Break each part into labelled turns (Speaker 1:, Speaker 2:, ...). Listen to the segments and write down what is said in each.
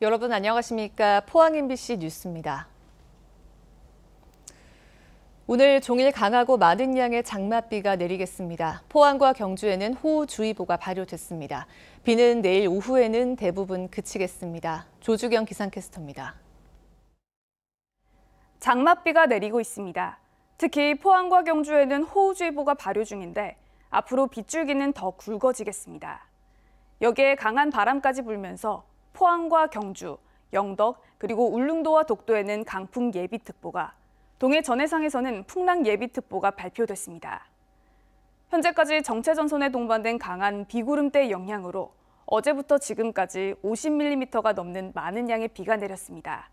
Speaker 1: 여러분 안녕하십니까? 포항 MBC 뉴스입니다. 오늘 종일 강하고 많은 양의 장맛비가 내리겠습니다. 포항과 경주에는 호우주의보가 발효됐습니다. 비는 내일 오후에는 대부분 그치겠습니다. 조주경 기상캐스터입니다.
Speaker 2: 장맛비가 내리고 있습니다. 특히 포항과 경주에는 호우주의보가 발효 중인데 앞으로 빗줄기는 더 굵어지겠습니다. 여기에 강한 바람까지 불면서 포항과 경주, 영덕, 그리고 울릉도와 독도에는 강풍 예비특보가, 동해 전해상에서는 풍랑 예비특보가 발표됐습니다. 현재까지 정체전선에 동반된 강한 비구름대 영향으로 어제부터 지금까지 50mm가 넘는 많은 양의 비가 내렸습니다.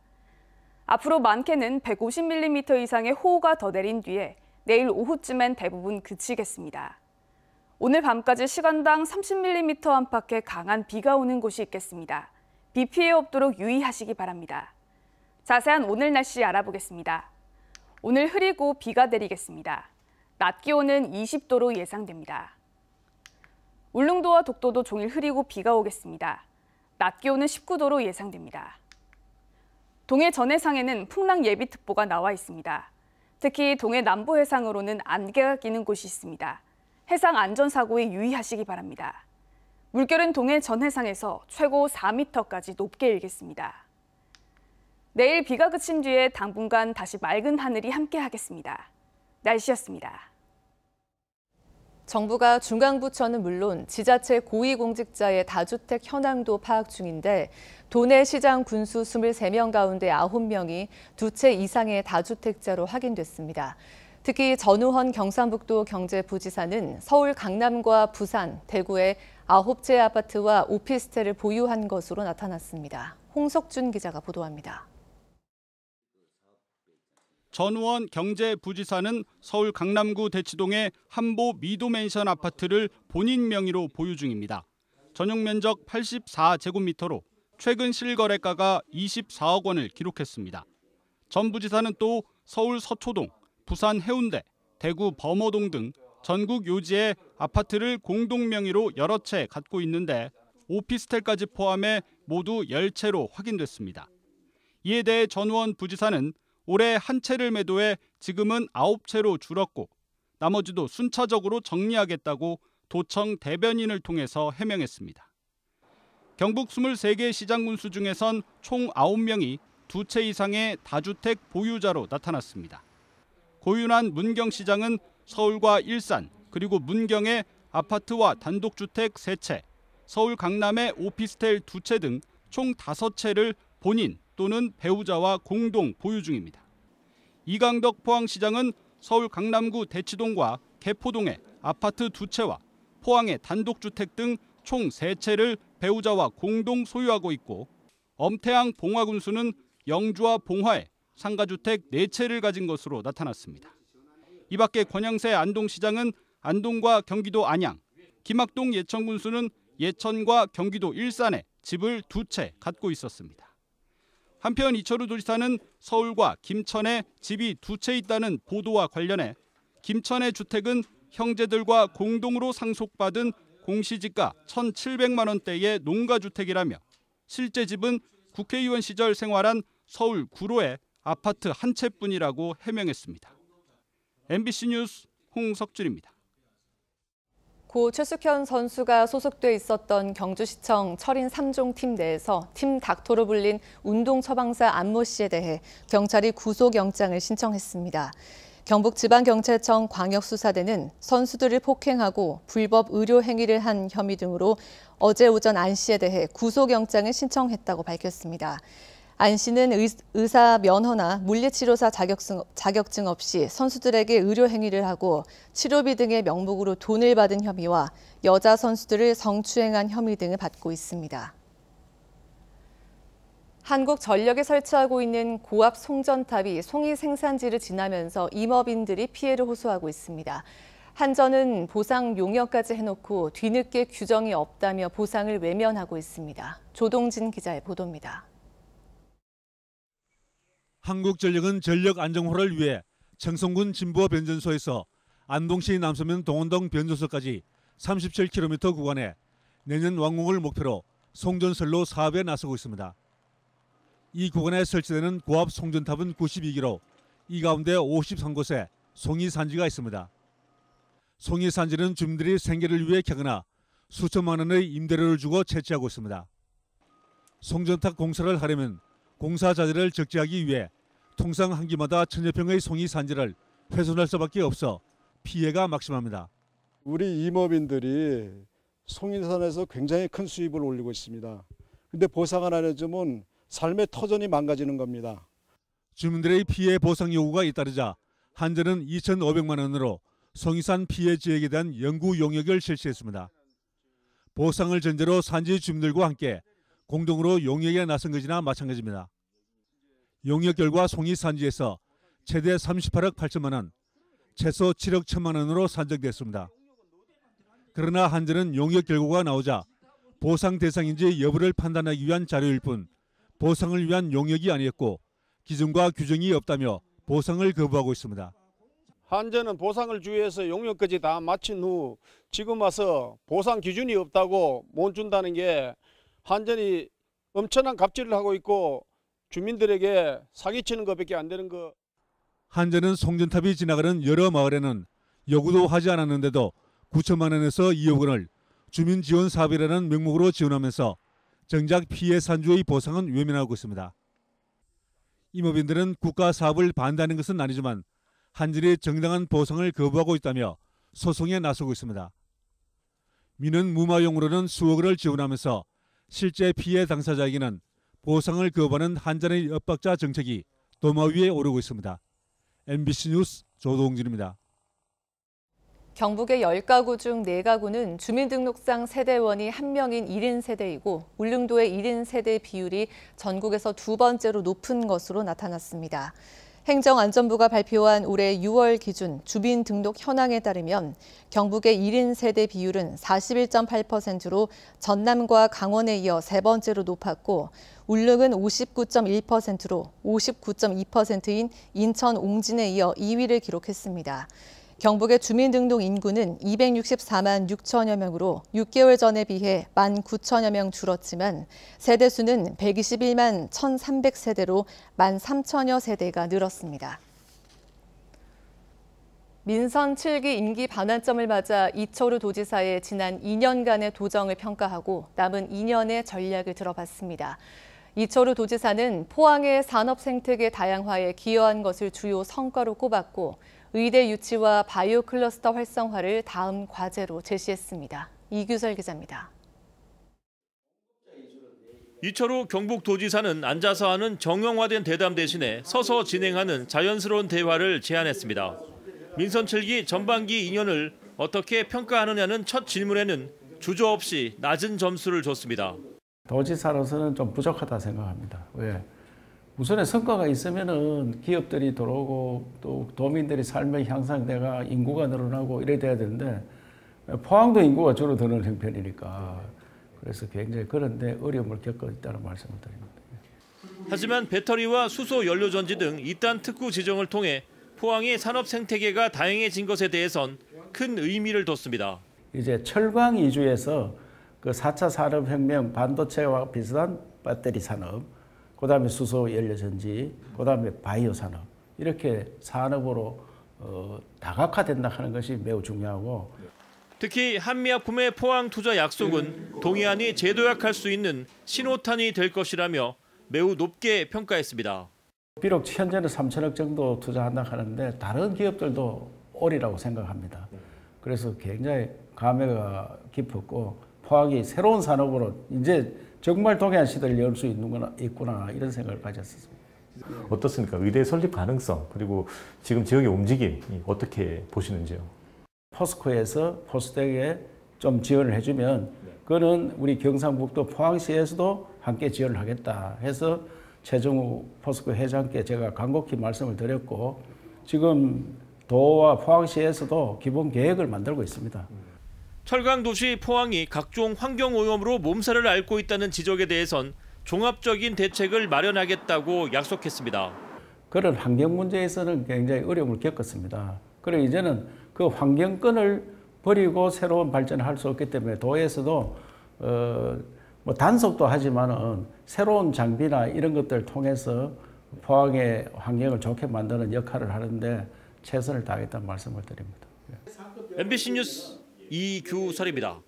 Speaker 2: 앞으로 많게는 150mm 이상의 호우가 더 내린 뒤에 내일 오후쯤엔 대부분 그치겠습니다. 오늘 밤까지 시간당 30mm 안팎의 강한 비가 오는 곳이 있겠습니다. 비 피해 없도록 유의하시기 바랍니다. 자세한 오늘 날씨 알아보겠습니다. 오늘 흐리고 비가 내리겠습니다. 낮 기온은 20도로 예상됩니다. 울릉도와 독도도 종일 흐리고 비가 오겠습니다. 낮 기온은 19도로 예상됩니다. 동해 전해상에는 풍랑 예비특보가 나와 있습니다. 특히 동해 남부 해상으로는 안개가 끼는 곳이 있습니다. 해상 안전사고에 유의하시기 바랍니다. 물결은 동해 전해상에서 최고 4m까지 높게 일겠습니다. 내일 비가 그친 뒤에 당분간 다시 맑은 하늘이 함께하겠습니다. 날씨였습니다.
Speaker 1: 정부가 중앙부처는 물론 지자체 고위공직자의 다주택 현황도 파악 중인데 도내 시장 군수 23명 가운데 9명이 2채 이상의 다주택자로 확인됐습니다. 특히 전우헌 경상북도 경제부지사는 서울 강남과 부산, 대구에 9채 아파트와 오피스텔을 보유한 것으로 나타났습니다. 홍석준 기자가 보도합니다.
Speaker 3: 전우헌 경제부지사는 서울 강남구 대치동의 한보 미도맨션 아파트를 본인 명의로 보유 중입니다. 전용 면적 84제곱미터로 최근 실거래가가 24억 원을 기록했습니다. 전 부지사는 또 서울 서초동, 부산 해운대, 대구 범어동 등 전국 요지에 아파트를 공동 명의로 여러 채 갖고 있는데 오피스텔까지 포함해 모두 10채로 확인됐습니다. 이에 대해 전우헌 부지사는 올해 한 채를 매도해 지금은 9채로 줄었고 나머지도 순차적으로 정리하겠다고 도청 대변인을 통해서 해명했습니다. 경북 23개 시장 군수 중에선 총 9명이 2채 이상의 다주택 보유자로 나타났습니다. 고윤환 문경시장은 서울과 일산 그리고 문경의 아파트와 단독주택 3채, 서울 강남의 오피스텔 2채 등 총 5채를 본인 또는 배우자와 공동 보유 중입니다. 이강덕 포항시장은 서울 강남구 대치동과 개포동의 아파트 2채와 포항의 단독주택 등 총 3채를 배우자와 공동 소유하고 있고 엄태양 봉화군수는 영주와 봉화에 상가주택 4채를 가진 것으로 나타났습니다. 이 밖에 권양세 안동시장은 안동과 경기도 안양, 김학동 예천군수는 예천과 경기도 일산에 집을 2채 갖고 있었습니다. 한편 이철우 도지사는 서울과 김천에 집이 2채 있다는 보도와 관련해 김천의 주택은 형제들과 공동으로 상속받은 공시지가 1,700만 원대의 농가주택이라며 실제 집은 국회의원 시절 생활한 서울 구로의 아파트 한 채뿐이라고 해명했습니다. MBC 뉴스 홍석준입니다.
Speaker 1: 고 최숙현 선수가 소속돼 있었던 경주시청 철인 3종 팀 내에서 팀 닥터로 불린 운동 처방사 안모 씨에 대해 경찰이 구속영장을 신청했습니다. 경북지방경찰청 광역수사대는 선수들을 폭행하고 불법 의료 행위를 한 혐의 등으로 어제 오전 안 씨에 대해 구속영장을 신청했다고 밝혔습니다. 안 씨는 의사 면허나 물리치료사 자격증 없이 선수들에게 의료 행위를 하고 치료비 등의 명목으로 돈을 받은 혐의와 여자 선수들을 성추행한 혐의 등을 받고 있습니다. 한국전력이 설치하고 있는 고압 송전탑이 송이 생산지를 지나면서 임업인들이 피해를 호소하고 있습니다. 한전은 보상 용역까지 해놓고 뒤늦게 규정이 없다며 보상을 외면하고 있습니다. 조동진 기자의 보도입니다.
Speaker 4: 한국전력은 전력 안정화를 위해 청송군 진부어 변전소에서 안동시 남서면 동원동 변전소까지 37km 구간에 내년 완공을 목표로 송전선로 사업에 나서고 있습니다. 이 구간에 설치되는 고압 송전탑은 92기로 이 가운데 53곳에 송이산지가 있습니다. 송이산지는 주민들이 생계를 위해 캐거나 수천만 원의 임대료를 주고 채취하고 있습니다. 송전탑 공사를 하려면 공사 자재를 적재하기 위해 통상 한 기마다 1000여 평의 송이산지를 훼손할 수밖에 없어 피해가 막심합니다.
Speaker 5: 우리 임업인들이 송이산에서 굉장히 큰 수입을 올리고 있습니다. 근데 보상을 안 해주면 삶의 터전이 망가지는 겁니다.
Speaker 4: 주민들의 피해 보상 요구가 잇따르자 한전은 2,500만 원으로 송이산 피해 지역에 대한 연구 용역을 실시했습니다. 보상을 전제로 산지 주민들과 함께 공동으로 용역에 나선 것이나 마찬가지입니다. 용역 결과 송이산지에서 최대 38억 8천만 원, 최소 7억 1천만 원으로 산정됐습니다. 그러나 한전은 용역 결과가 나오자 보상 대상인지 여부를 판단하기 위한 자료일 뿐 보상을 위한 용역이 아니었고 기준과 규정이 없다며 보상을 거부하고 있습니다.
Speaker 6: 한전은 보상을 주위해서 용역까지 다 마친 후 지금 와서 보상 기준이 없다고 못 준다는 게 한전이 엄청난 갑질을 하고 있고 주민들에게 사기치는 것밖에 안 되는 거.
Speaker 4: 한전은 송전탑이 지나가는 여러 마을에는 요구도 하지 않았는데도 9천만 원에서 2억 원을 주민지원사업이라는 명목으로 지원하면서 정작 피해 산주의 보상은 외면하고 있습니다. 임업인들은 국가 사업을 반대하는 것은 아니지만 한전이 정당한 보상을 거부하고 있다며 소송에 나서고 있습니다. 민은 무마용으로는 수억 원을 지원하면서 실제 피해 당사자에게는 보상을 거부하는 한전의 엇박자 정책이 도마 위에 오르고 있습니다. MBC 뉴스 조동진입니다.
Speaker 1: 경북의 10가구 중 4가구는 주민등록상 세대원이 1명인 1인 세대이고 울릉도의 1인 세대 비율이 전국에서 2번째로 높은 것으로 나타났습니다. 행정안전부가 발표한 올해 6월 기준 주민등록 현황에 따르면 경북의 1인 세대 비율은 41.8%로 전남과 강원에 이어 3번째로 높았고 울릉은 59.1%로 59.2%인 인천 옹진에 이어 2위를 기록했습니다. 경북의 주민등록 인구는 264만 6천여 명으로 6개월 전에 비해 1만 9천여 명 줄었지만 세대수는 121만 1,300세대로 1만 3천여 세대가 늘었습니다. 민선 7기 임기 반환점을 맞아 이철우 도지사의 지난 2년간의 도정을 평가하고 남은 2년의 전략을 들어봤습니다. 이철우 도지사는 포항의 산업 생태계 다양화에 기여한 것을 주요 성과로 꼽았고 의대 유치와 바이오 클러스터 활성화를 다음 과제로 제시했습니다. 이규설 기자입니다.
Speaker 7: 이철우 경북도지사는 앉아서 하는 정형화된 대담 대신에 서서 진행하는 자연스러운 대화를 제안했습니다. 민선 7기 전반기 2년을 어떻게 평가하느냐는 첫 질문에는 주저없이 낮은 점수를 줬습니다.
Speaker 8: 도지사로서는 좀 부족하다 생각합니다. 왜? 우선에 성과가 있으면은 기업들이 들어오고 또 도민들이 삶의 향상돼가 인구가 늘어나고 이래 돼야 되는데 포항도 인구가 줄어드는 형편이니까 그래서 굉장히 그런데 어려움을 겪고 있다는 말씀을 드립니다.
Speaker 7: 하지만 배터리와 수소 연료 전지 등 이딴 특구 지정을 통해 포항의 산업 생태계가 다양해진 것에 대해선 큰 의미를 뒀습니다.
Speaker 8: 이제 철강 이주에서 그 4차 산업혁명 반도체와 비슷한 배터리 산업, 그다음에 수소 연료 전지, 그다음에 바이오 산업 이렇게 산업으로 다각화된다 하는 것이 매우 중요하고
Speaker 7: 특히 한미약품의 포항 투자 약속은 동해안이 재도약할 수 있는 신호탄이 될 것이라며 매우 높게 평가했습니다.
Speaker 8: 비록 현재는 3천억 정도 투자한다 하는데 다른 기업들도 오리라고 생각합니다. 그래서 굉장히 감회가 깊었고 포항이 새로운 산업으로 이제 정말 동해안 시대를 열 수 있구나 이런 생각을 가졌습니다.
Speaker 9: 어떻습니까? 의대 설립 가능성 그리고 지금 지역의 움직임 어떻게 보시는지요?
Speaker 8: 포스코에서 포스텍에 좀 지원을 해주면 그거는 우리 경상북도 포항시에서도 함께 지원을 하겠다 해서 최정우 포스코 회장께 제가 간곡히 말씀을 드렸고 지금 도와 포항시에서도 기본 계획을 만들고 있습니다.
Speaker 7: 철강도시 포항이 각종 환경오염으로 몸살을 앓고 있다는 지적에 대해선 종합적인 대책을 마련하겠다고 약속했습니다.
Speaker 8: 그런 환경 문제에서는 굉장히 어려움을 겪었습니다. 그리고 이제는 그 환경권을 버리고 새로운 발전을 할 수 없기 때문에 도에서도 뭐 단속도 하지만은 새로운 장비나 이런 것들을 통해서 포항의 환경을 좋게 만드는 역할을 하는데 최선을 다하겠다는 말씀을 드립니다.
Speaker 7: MBC 뉴스 이규설입니다.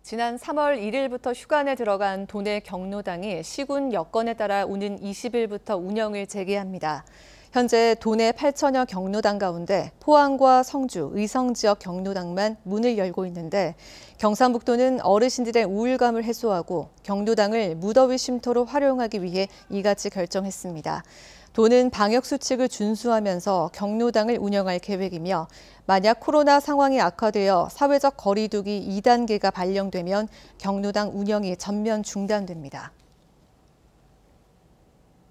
Speaker 1: 지난 3월 1일부터 휴관에 들어간 도내 경로당이 시군 여건에 따라 오는 20일부터 운영을 재개합니다. 현재 도내 8천여 경로당 가운데 포항과 성주, 의성 지역 경로당만 문을 열고 있는데 경상북도는 어르신들의 우울감을 해소하고 경로당을 무더위 쉼터로 활용하기 위해 이같이 결정했습니다. 도는 방역수칙을 준수하면서 경로당을 운영할 계획이며 만약 코로나 상황이 악화되어 사회적 거리 두기 2단계가 발령되면 경로당 운영이 전면 중단됩니다.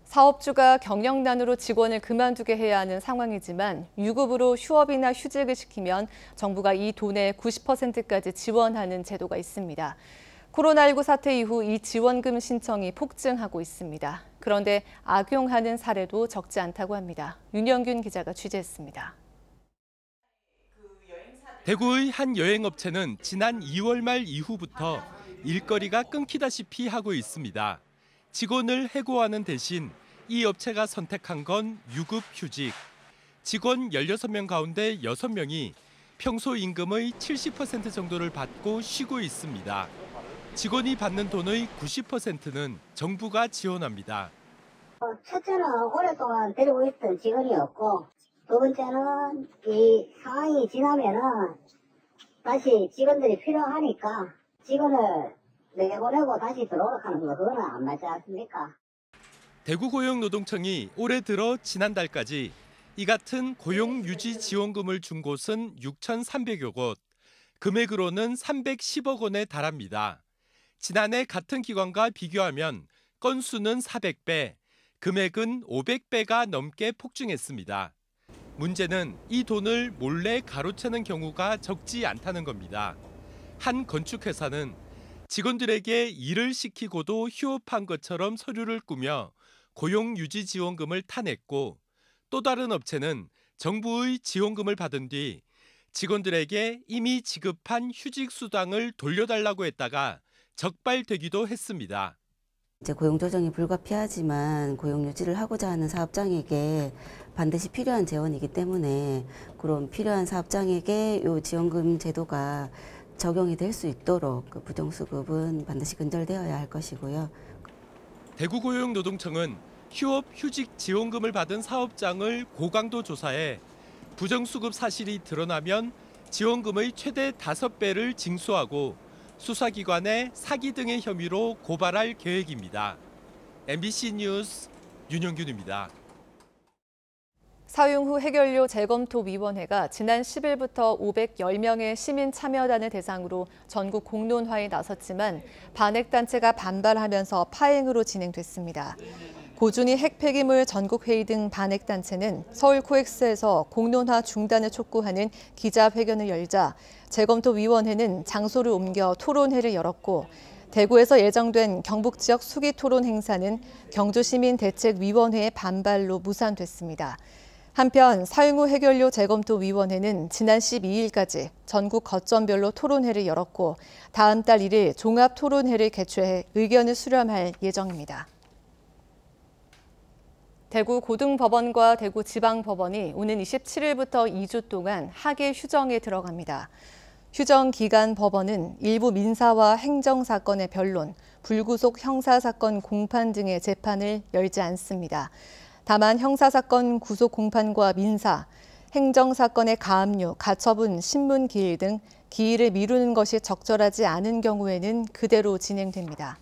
Speaker 1: 사업주가 경영난으로 직원을 그만두게 해야 하는 상황이지만 유급으로 휴업이나 휴직을 시키면 정부가 이 돈의 90%까지 지원하는 제도가 있습니다. 코로나19 사태 이후 이 지원금 신청이 폭증하고 있습니다. 그런데 악용하는 사례도 적지 않다고 합니다. 윤영균 기자가 취재했습니다.
Speaker 10: 대구의 한 여행업체는 지난 2월 말 이후부터 일거리가 끊기다시피 하고 있습니다. 직원을 해고하는 대신 이 업체가 선택한 건 유급 휴직. 직원 16명 가운데 6명이 평소 임금의 70% 정도를 받고 쉬고 있습니다. 직원이 받는 돈의 90%는 정부가 지원합니다.
Speaker 11: 첫째는 오랫동안 데리고 있던 직원이었고, 두 번째는 이 상황이 지나면은 다시 직원들이 필요하니까 직원을 내보내고 다시 들어오도록 하는 거 그거는 안 맞지 않습니까?
Speaker 10: 대구고용노동청이 올해 들어 지난달까지 이 같은 고용유지지원금을 준 곳은 6,300여 곳, 금액으로는 310억 원에 달합니다. 지난해 같은 기관과 비교하면 건수는 400배, 금액은 500배가 넘게 폭증했습니다. 문제는 이 돈을 몰래 가로채는 경우가 적지 않다는 겁니다. 한 건축회사는 직원들에게 일을 시키고도 휴업한 것처럼 서류를 꾸며 고용유지지원금을 타냈고 또 다른 업체는 정부의 지원금을 받은 뒤 직원들에게 이미 지급한 휴직수당을 돌려달라고 했다가 적발되기도 했습니다.
Speaker 12: 이제 고용조정이 불가피하지만 고용유지를 하고자 하는 사업장에게 반드시 필요한 재원이기 때문에 그런 필요한 사업장에게 이 지원금 제도가 적용이 될 수 있도록 그 부정수급은 반드시 근절되어야 할 것이고요.
Speaker 10: 대구고용노동청은 휴업 휴직 지원금을 받은 사업장을 고강도 조사해 부정수급 사실이 드러나면 지원금의 최대 5배를 징수하고 수사기관에 사기 등의 혐의로 고발할 계획입니다. MBC 뉴스 윤영균입니다.
Speaker 1: 사용 후 해결료 재검토위원회가 지난 10일부터 510명의 시민 참여단을 대상으로 전국 공론화에 나섰지만 반핵단체가 반발하면서 파행으로 진행됐습니다. 고준희 핵폐기물 전국회의 등 반핵단체는 서울 코엑스에서 공론화 중단을 촉구하는 기자회견을 열자 재검토위원회는 장소를 옮겨 토론회를 열었고 대구에서 예정된 경북 지역 수기 토론 행사는 경주시민대책위원회의 반발로 무산됐습니다. 한편 사용 후 해결료 재검토위원회는 지난 12일까지 전국 거점별로 토론회를 열었고 다음 달 1일 종합토론회를 개최해 의견을 수렴할 예정입니다. 대구 고등법원과 대구지방법원이 오는 27일부터 2주 동안 하계 휴정에 들어갑니다. 휴정 기간 법원은 일부 민사와 행정사건의 변론, 불구속 형사사건 공판 등의 재판을 열지 않습니다. 다만 형사사건 구속 공판과 민사, 행정사건의 가압류, 가처분, 신문 기일 등 기일을 미루는 것이 적절하지 않은 경우에는 그대로 진행됩니다.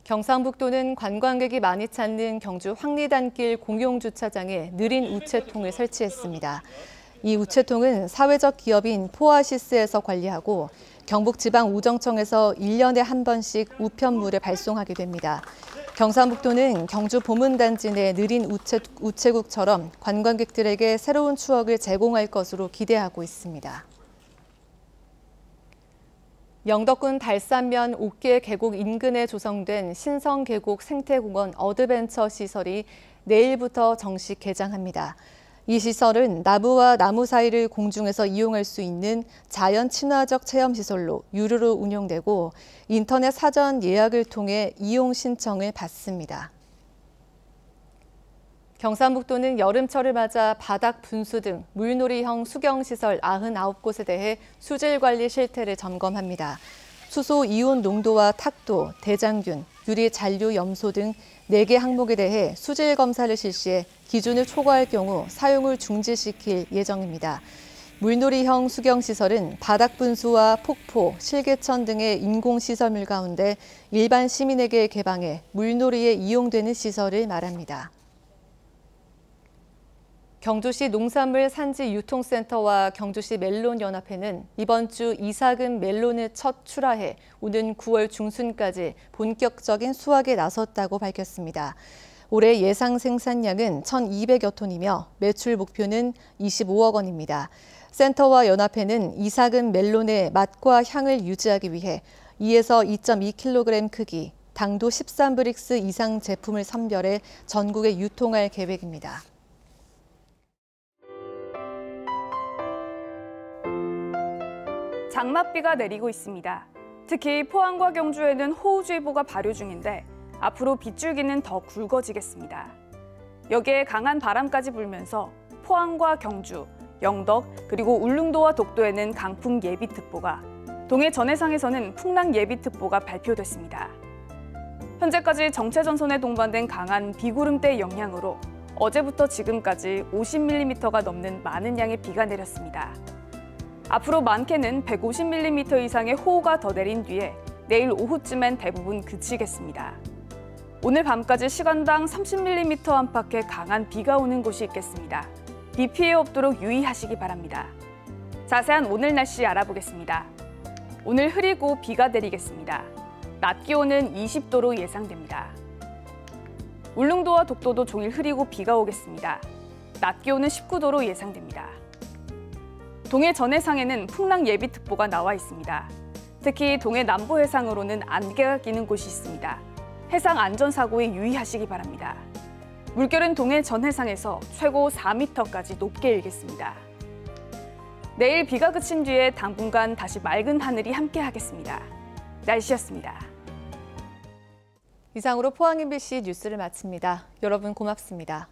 Speaker 1: 경상북도는 관광객이 많이 찾는 경주 황리단길 공용주차장에 느린 우체통을 설치했습니다. 이 우체통은 사회적 기업인 포아시스에서 관리하고 경북지방우정청에서 1년에 한 번씩 우편물을 발송하게 됩니다. 경상북도는 경주 보문단지 내 느린 우체국처럼 관광객들에게 새로운 추억을 제공할 것으로 기대하고 있습니다. 영덕군 달산면 옥계 계곡 인근에 조성된 신성계곡 생태공원 어드벤처 시설이 내일부터 정식 개장합니다. 이 시설은 나무와 나무 사이를 공중에서 이용할 수 있는 자연 친화적 체험시설로 유료로 운영되고 인터넷 사전 예약을 통해 이용 신청을 받습니다. 경상북도는 여름철을 맞아 바닥 분수 등 물놀이형 수경시설 99곳에 대해 수질관리 실태를 점검합니다. 수소 이온 농도와 탁도, 대장균, 유리 잔류 염소 등 4개 항목에 대해 수질 검사를 실시해 기준을 초과할 경우 사용을 중지시킬 예정입니다. 물놀이형 수경시설은 바닥 분수와 폭포, 실개천 등의 인공시설물 가운데 일반 시민에게 개방해 물놀이에 이용되는 시설을 말합니다. 경주시 농산물 산지 유통센터와 경주시 멜론연합회는 이번 주 이삭은 멜론을 첫 출하해 오는 9월 중순까지 본격적인 수확에 나섰다고 밝혔습니다. 올해 예상 생산량은 1,200여 톤이며 매출 목표는 25억 원입니다. 센터와 연합회는 이삭은 멜론의 맛과 향을 유지하기 위해 2에서 2.2kg 크기, 당도 13브릭스 이상 제품을 선별해 전국에 유통할 계획입니다.
Speaker 2: 장맛비가 내리고 있습니다. 특히 포항과 경주에는 호우주의보가 발효 중인데 앞으로 빗줄기는 더 굵어지겠습니다. 여기에 강한 바람까지 불면서 포항과 경주, 영덕, 그리고 울릉도와 독도에는 강풍 예비특보가, 동해 전해상에서는 풍랑 예비특보가 발표됐습니다. 현재까지 정체전선에 동반된 강한 비구름대 영향으로 어제부터 지금까지 50mm가 넘는 많은 양의 비가 내렸습니다. 앞으로 많게는 150mm 이상의 호우가 더 내린 뒤에 내일 오후쯤엔 대부분 그치겠습니다. 오늘 밤까지 시간당 30mm 안팎의 강한 비가 오는 곳이 있겠습니다. 비 피해 없도록 유의하시기 바랍니다. 자세한 오늘 날씨 알아보겠습니다. 오늘 흐리고 비가 내리겠습니다. 낮 기온은 20도로 예상됩니다. 울릉도와 독도도 종일 흐리고 비가 오겠습니다. 낮 기온은 19도로 예상됩니다. 동해 전해상에는 풍랑 예비특보가 나와 있습니다. 특히 동해 남부 해상으로는 안개가 끼는 곳이 있습니다. 해상 안전사고에 유의하시기 바랍니다. 물결은 동해 전해상에서 최고 4m까지 높게 일겠습니다. 내일 비가 그친 뒤에 당분간 다시 맑은 하늘이 함께하겠습니다. 날씨였습니다.
Speaker 1: 이상으로 포항 MBC 뉴스를 마칩니다. 여러분 고맙습니다.